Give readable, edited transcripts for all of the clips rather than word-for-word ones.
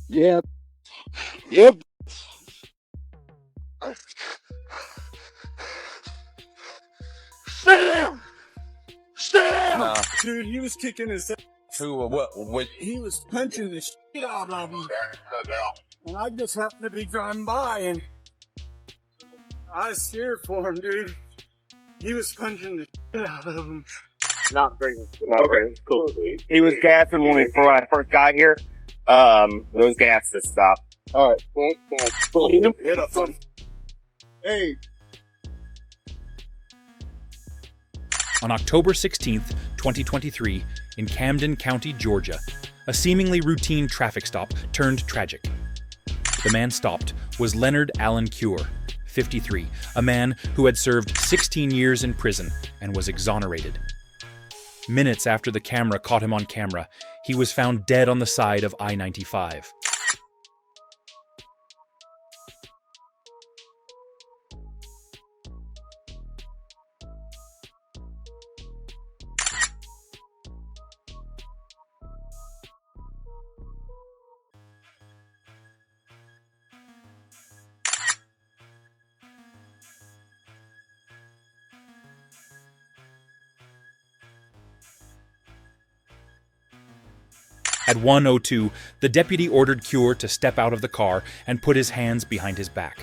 Yep. Yep. Stay down! Stay down! Nah. Dude, he was kicking his ass. Who or what? He was punching the shit out of him. And I just happened to be driving by and I was scared for him, dude. He was punching the shit out of him. Not very okay, cool. He was gassing when I first got here. Those gases stopped. Alright, hit up on. Hey. On October 16th, 2023, in Camden County, Georgia, a seemingly routine traffic stop turned tragic. The man stopped was Leonard Allen Cure, 53, a man who had served 16 years in prison and was exonerated. Minutes after the camera caught him on camera, he was found dead on the side of I-95. At 1:02, the deputy ordered Cure to step out of the car and put his hands behind his back.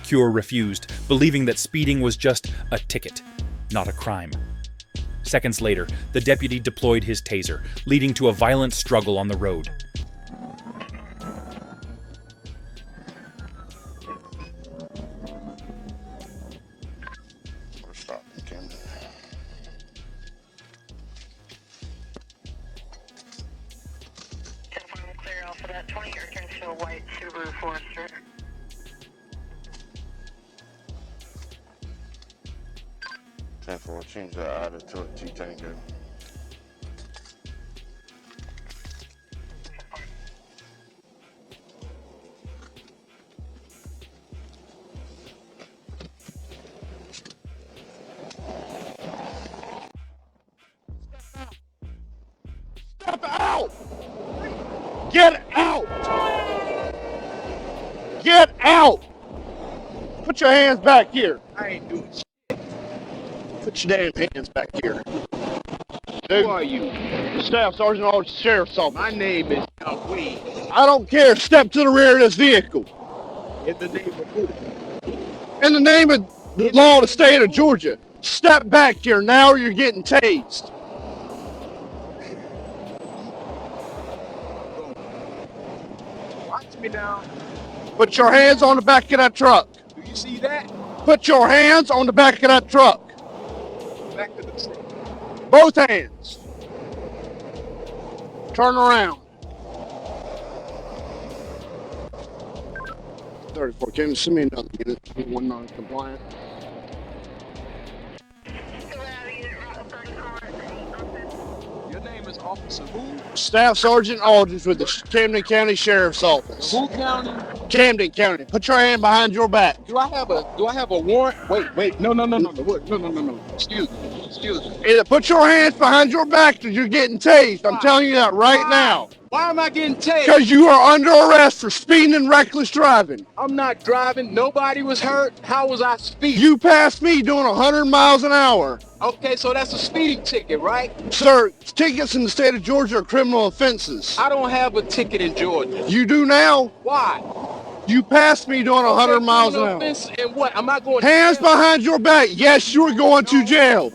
Cure refused, believing that speeding was just a ticket, not a crime. Seconds later, the deputy deployed his taser, leading to a violent struggle on the road. For that 20 return to a white Subaru Forester. Change that out to a T-Tango. Step out! Get out! Get out! Put your hands back here. I ain't doing shit. Put your damn hands back here. Dude, who are you? Staff Sergeant of the Sheriff's Office. My name is Wade. I don't care. Step to the rear of this vehicle. In the name of who? In the name of the law of the state of Georgia. Step back here now or you're getting tased. Watch me now. Put your hands on the back of that truck. Do you see that? Put your hands on the back of that truck. Back to the stick. Both hands. Turn around. 34. Can you send me another unit? One non-compliant. Your name is Officer who? Staff Sergeant Aldridge with the Camden County Sheriff's Office. Who county? Camden County. Put your hand behind your back. Do I have a warrant? Wait. No. Excuse me. Either put your hands behind your back or you're getting tased. I'm telling you that right now. Why am I getting tased? Because you are under arrest for speeding and reckless driving. I'm not driving. Nobody was hurt. How was I speeding? You passed me doing 100 miles an hour. Okay, so that's a speeding ticket, right? Sir, tickets in the state of Georgia are criminal offenses. I don't have a ticket in Georgia. You do now? Why? You passed me doing 100 miles an hour. Offense and what? Am I going Hands to jail? behind your back. Yes, you are going to jail.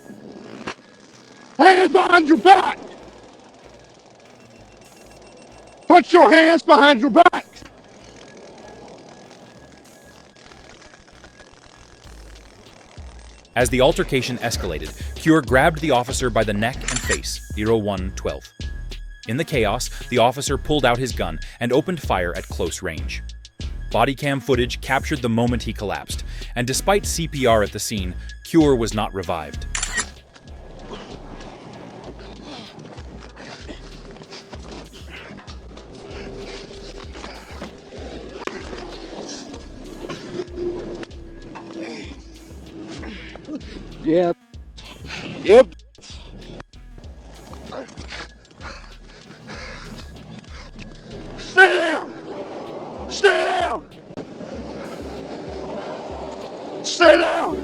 Hands behind your back. Put your hands behind your back. As the altercation escalated, Cure grabbed the officer by the neck and face, 01-12. In the chaos, the officer pulled out his gun and opened fire at close range. Bodycam footage captured the moment he collapsed, and despite CPR at the scene, Cure was not revived. Yep. Stay down! Stay down! Stay down!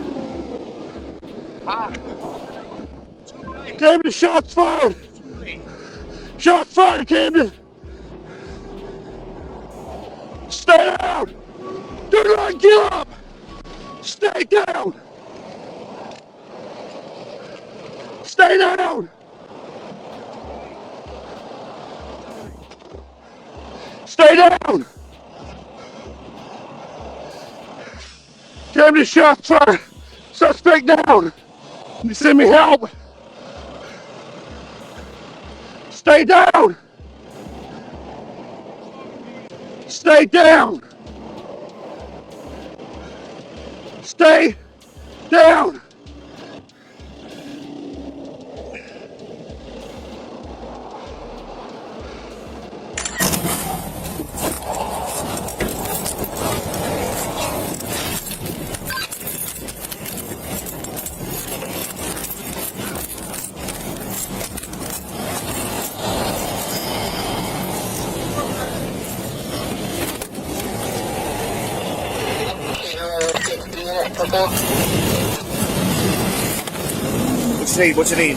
Camden, shots fired! Shots fired, Camden! Stay down! Do not give up! Stay down! Stay down! Stay down! Camden, shots fired! Suspect down! You send me help! Stay down! Stay down! Stay down! What you need?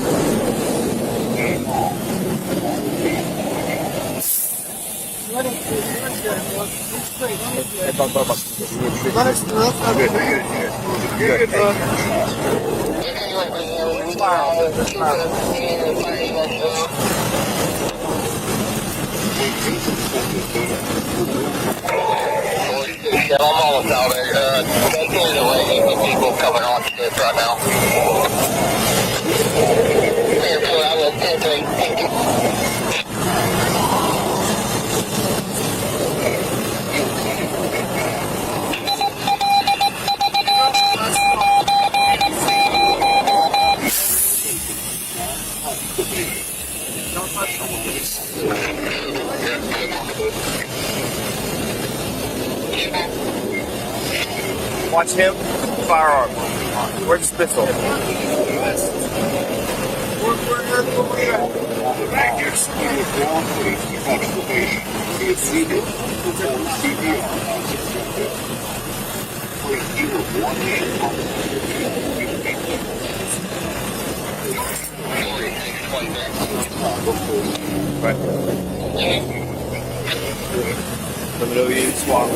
Yeah, I'm almost out there. People coming on to this right now. Watch him. Firearm. Where's his pistol? Right. Let me know you need to swap.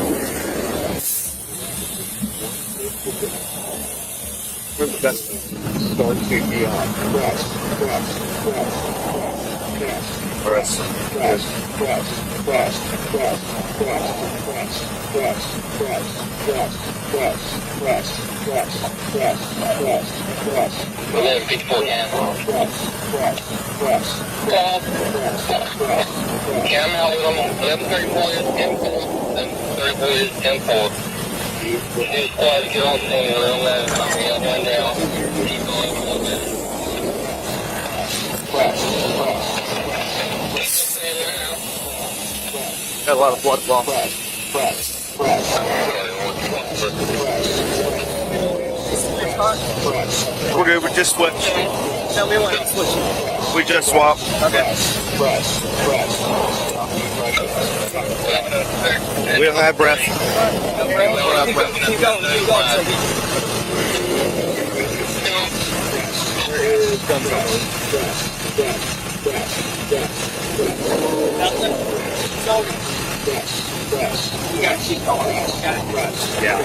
Where's the best one? Start safety on. Press. Cam out with them, 1134 is 10-4, and 34 is 10-4. Just try to get on scene real low, one down, keep going a little bit. Got a lot of blood flow. We're good, we just switched. No, we want to switch. We just swapped. Okay. We don't have breath. Keep going. You gotta keep going. Yeah.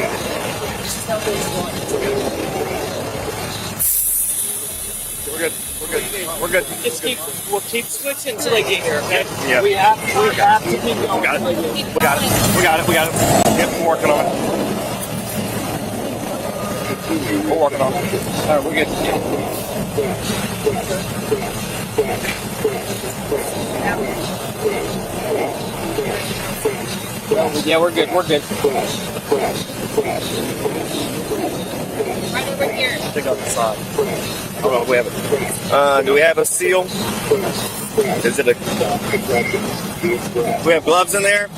We're good. We'll keep switching until they get here, okay? Yeah. We have to keep going. We got it. Yep, we're working on it. We're working on it. All right, we're good. Yeah, we're good. Right over here. Take out the side. Hold on, we have it. Do we have a seal? Is it a... We have gloves in there?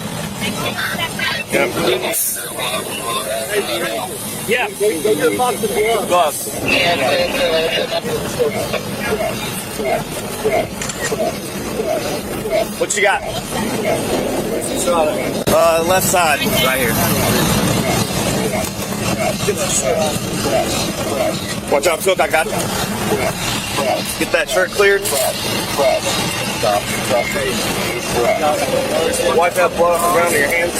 Yeah, go get a box of gloves. Gloves. What you got? Left side, right here. Watch out, Cook, I got you. Get that shirt cleared. Wipe that blood around your hands.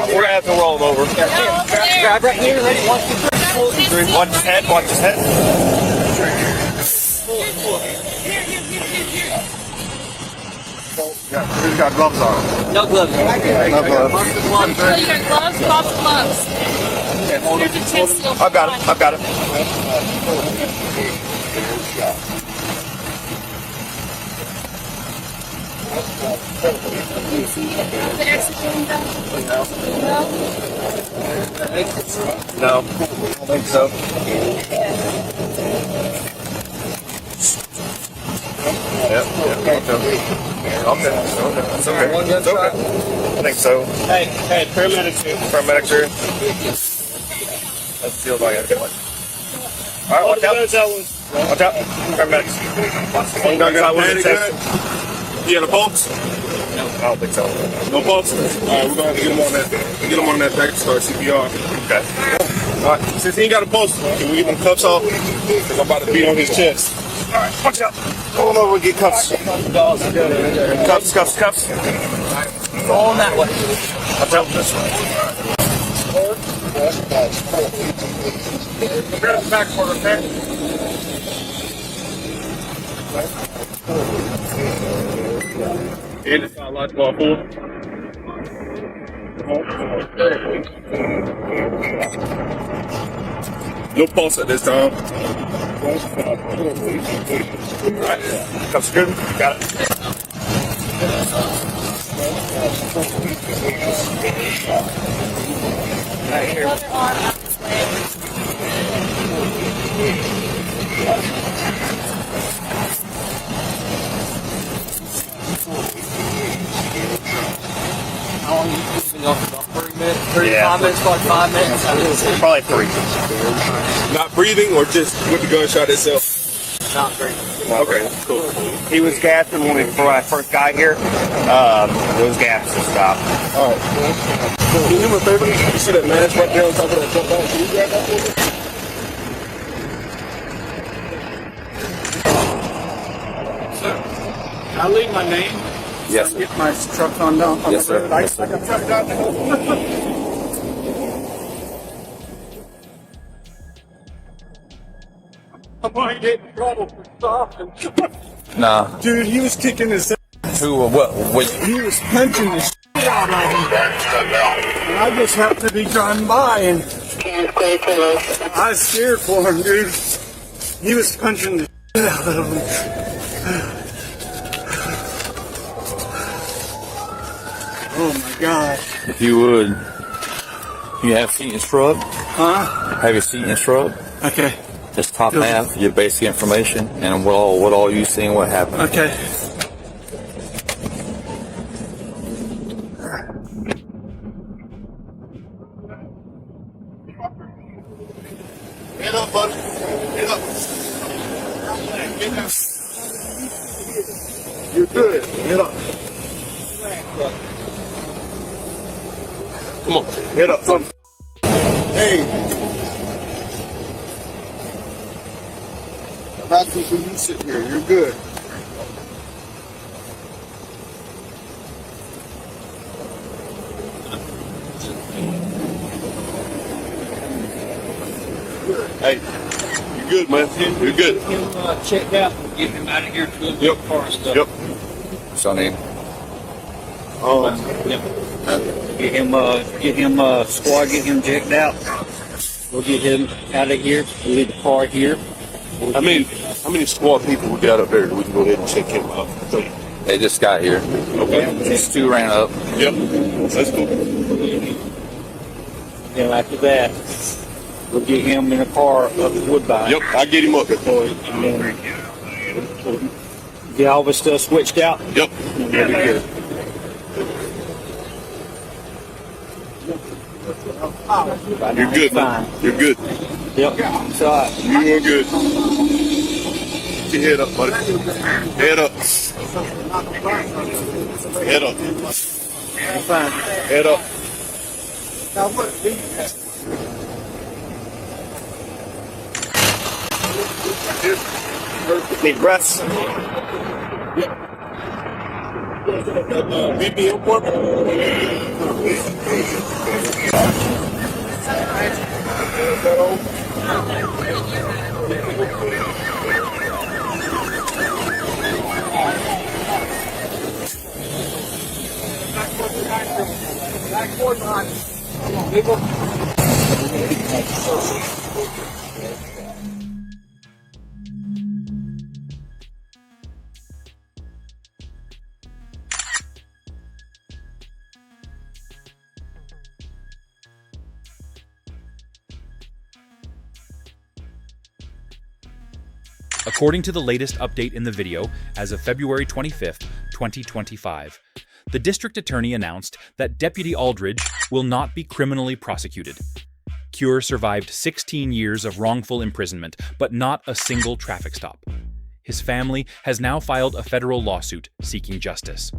We're gonna have to roll him over. Grab right here, ready? 1, 2, 3. Watch his head, watch his head. Who's got gloves on? No gloves. No gloves. Put your gloves, off gloves. There's a chest still. I've got it, I've got it. The executing done? No, I don't think so. Yep, okay. It's okay. It's okay. I think so. Hey, paramedics here. Paramedics here. That feels like it. Alright, watch out. Watch out. Paramedics. Don't get out with the test. You got a pulse? No, I don't think so. No pulse? Alright, we're going to get him on that. Get him on that back to start CPR. Okay. Alright. Since he ain't got a pulse, can we get him cuffs off? Because I'm about to beat on his chest. Alright, watch out. Pull him over and get cuffs. Cuffs. Going that way. Watch out this way. Grab the back for okay? And it's not like ball 4. No pulse at this time. Alright. Cuffs good. Got it. Right here. Other arm out this way. How long you been off? About 30 minutes? 35 minutes, 45 minutes? Probably 3. Not breathing or just with the gunshot itself? Not great. Okay, cool. He was gasping when I first got here. Those gaps just stopped. Alright. Can you do me a favor? You see that mask right there on top of that jump out? Can you grab that for me? I'll leave my name. Yes. Get my truck on down. Yes, sir. Yes, sir. I got truck down there. I might get in trouble for stopping. Nah. Dude, he was kicking his ass. Who or what? He was punching the shit out of him. And I just happened to be driving by and I was scared for him, dude. He was punching the shit out of him. Oh my God. If you would, you have a seat in his truck. Huh? Have your seat in his truck. Okay. Just top half, your basic information, and what all you seen, what happened. Okay. Get up, buddy. Get up. Get up. You're good. Get up. Come on. Get up, son. Hey. I'm asking for you sit here. You're good. Hey, you're good, man. You're good. Get him checked out and get him out of here to the car and stuff. Yep. What's your name? Get him squad, get him checked out. We'll get him out of here. We'll leave the car here. How many squad people we got up there that we can go ahead and check him out? They just got here. Okay. These two ran up. Yep. That's cool. Then after that, we'll get him in a car up at Woodbine. Yep, I'll get him up. And then get all this stuff switched out. Yep. And we'll be good. You're good, man. Fine. You're good. Yep. It's all right. You doing good. Get your head up, buddy. Head up. Head up. I'm fine. Head up. Deep breaths. Meet me airport. According to the latest update in the video, as of February 25th, 2025, the district attorney announced that Deputy Aldridge will not be criminally prosecuted. Cure survived 16 years of wrongful imprisonment, but not a single traffic stop. His family has now filed a federal lawsuit seeking justice.